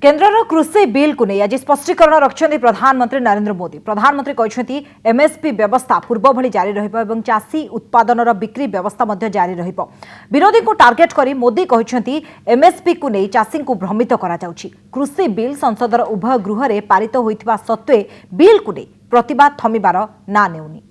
केन्द्रर कृषि बिल को नहीं आज स्पष्टीकरण रखिंट प्रधानमंत्री नरेंद्र मोदी। प्रधानमंत्री कहते एमएसपी व्यवस्था पूर्व भली जारी रहिबो चाषी उत्पादन बिक्री व्यवस्था जारी रहिबो। विरोधी को टार्गेट करी मोदी कहते एमएसपी को नहीं चाषी को भ्रमित करा जाउछि। कृषि बिल संसदर उभय गृह रे पारित होइथिबा सत्वे बिल को नहीं प्रतिवाद थमिबार ना नेउनी।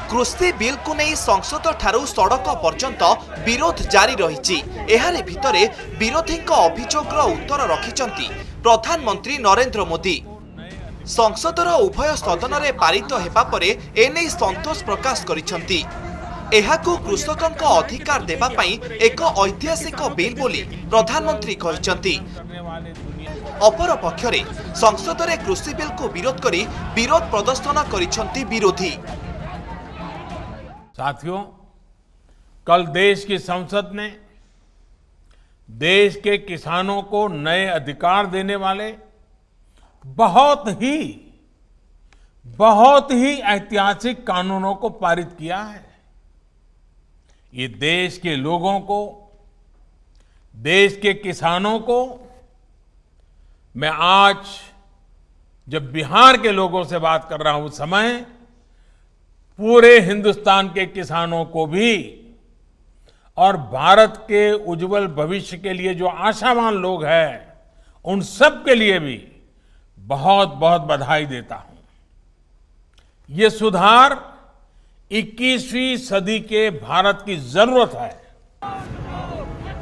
कृषि बिल को नहीं संसद ठारू सड़क पर्यंत विरोध जारी रही। एहारे भितरे विरोधी अभियोगर उत्तर रखिंट प्रधानमंत्री नरेंद्र मोदी। संसदर उभय सदन में पारित हेबा परे एने संतोष प्रकाश करिसेंती। एहाकु कृषकों अधिकार देबा पई एक ऐतिहासिक बिल बोली प्रधानमंत्री कहिसेंती। अपर पक्षरे संसद में कृषि बिल को विरोध करी विरोध प्रदर्शन करिसेंती विरोधी। साथियों, कल देश की संसद ने देश के किसानों को नए अधिकार देने वाले बहुत ही ऐतिहासिक कानूनों को पारित किया है। ये देश के लोगों को, देश के किसानों को, मैं आज जब बिहार के लोगों से बात कर रहा हूं उस समय पूरे हिंदुस्तान के किसानों को भी और भारत के उज्जवल भविष्य के लिए जो आशावान लोग हैं उन सब के लिए भी बहुत बहुत बधाई देता हूं। ये सुधार 21वीं सदी के भारत की जरूरत है।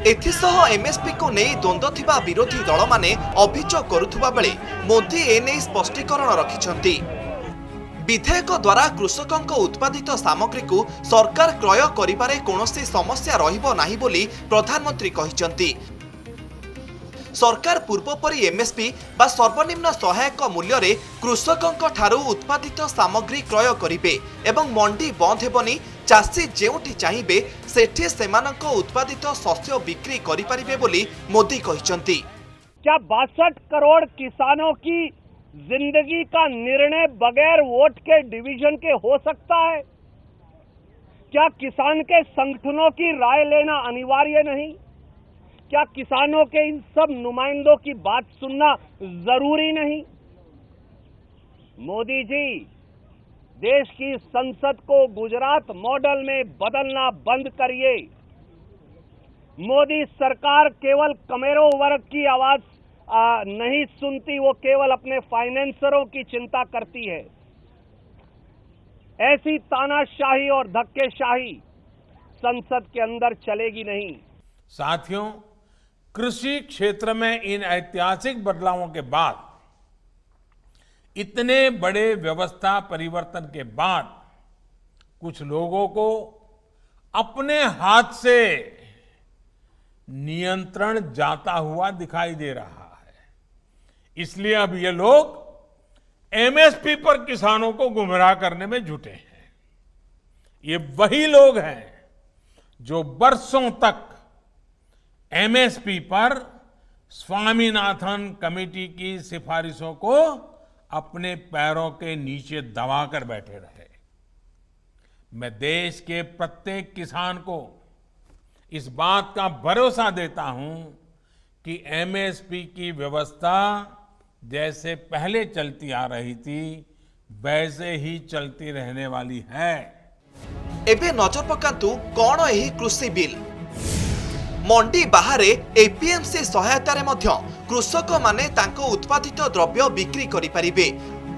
एथिसह एमएसपी को नहीं द्वंद्व थिबा विरोधी दल माने अभियोग करुथुबा बेले मोदी एने स्पष्टीकरण रखिछंती। विधेयक द्वारा कृषकों उत्पादित सामग्री को सरकार क्रय करिबारे कोनोसी समस्या रहिबो नाही बोली प्रधानमंत्री कहिसेंती। सरकार पूर्वपरी एमएसपी बा सर्वनिम्न सहायक मूल्य रे कृषकों ठारू उत्पादित सामग्री क्रय करिबे एवं मंडी बंद हेबनी। चाषी जेउठी चाहिबे सेठी सेमानक उत्पादित शस्य बिक्री करि परिबे बोली मोदी कहिसेंती। क्या 62 करोड़ किसानों की जिंदगी का निर्णय बगैर वोट के डिवीजन के हो सकता है? क्या किसान के संगठनों की राय लेना अनिवार्य नहीं? क्या किसानों के इन सब नुमाइंदों की बात सुनना जरूरी नहीं? मोदी जी, देश की संसद को गुजरात मॉडल में बदलना बंद करिए। मोदी सरकार केवल कमेरों वर्ग की आवाज नहीं सुनती, वो केवल अपने फाइनेंसरों की चिंता करती है। ऐसी तानाशाही और धक्केशाही संसद के अंदर चलेगी नहीं। साथियों, कृषि क्षेत्र में इन ऐतिहासिक बदलावों के बाद, इतने बड़े व्यवस्था परिवर्तन के बाद कुछ लोगों को अपने हाथ से नियंत्रण जाता हुआ दिखाई दे रहा है। इसलिए अब ये लोग एमएसपी पर किसानों को गुमराह करने में जुटे हैं। ये वही लोग हैं जो बरसों तक एमएसपी पर स्वामीनाथन कमेटी की सिफारिशों को अपने पैरों के नीचे दबाकर बैठे रहे। मैं देश के प्रत्येक किसान को इस बात का भरोसा देता हूं कि एमएसपी की व्यवस्था जैसे पहले चलती आ रही थी वैसे ही चलती रहने वाली है। एबे नजर पकांतु कौन एही कृषि बिल। मंडी बाहरे एपीएमसी सहायता रे मध्य कृषक माने तांको उत्पादित द्रव्य बिक्री करि परिबे।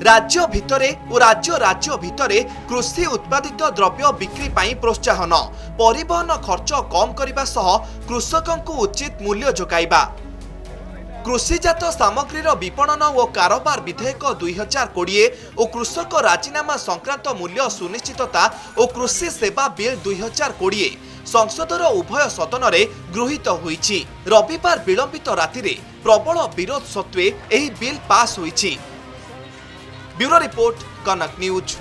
राज्य भितरे और राज्य भितरे कृषि उत्पादित द्रव्य बिक्री पाई प्रोत्साहन, परिवहन खर्च कम करने सह कृषकों को उचित मूल्य जोगाइबा। कृषिजात सामग्री विपणन और कारोबार विधेयक 2020 और कृषक राजीनामा संक्रांत मूल्य सुनिश्चितता और कृषि सेवा बिल 2020 संसदर उभय सदन में गृहीत होईछि। रविवार विलंबित राति रे प्रबल विरोध सत्वे एही बिल पास होईछि। ब्यूरो रिपोर्ट, कनक न्यूज।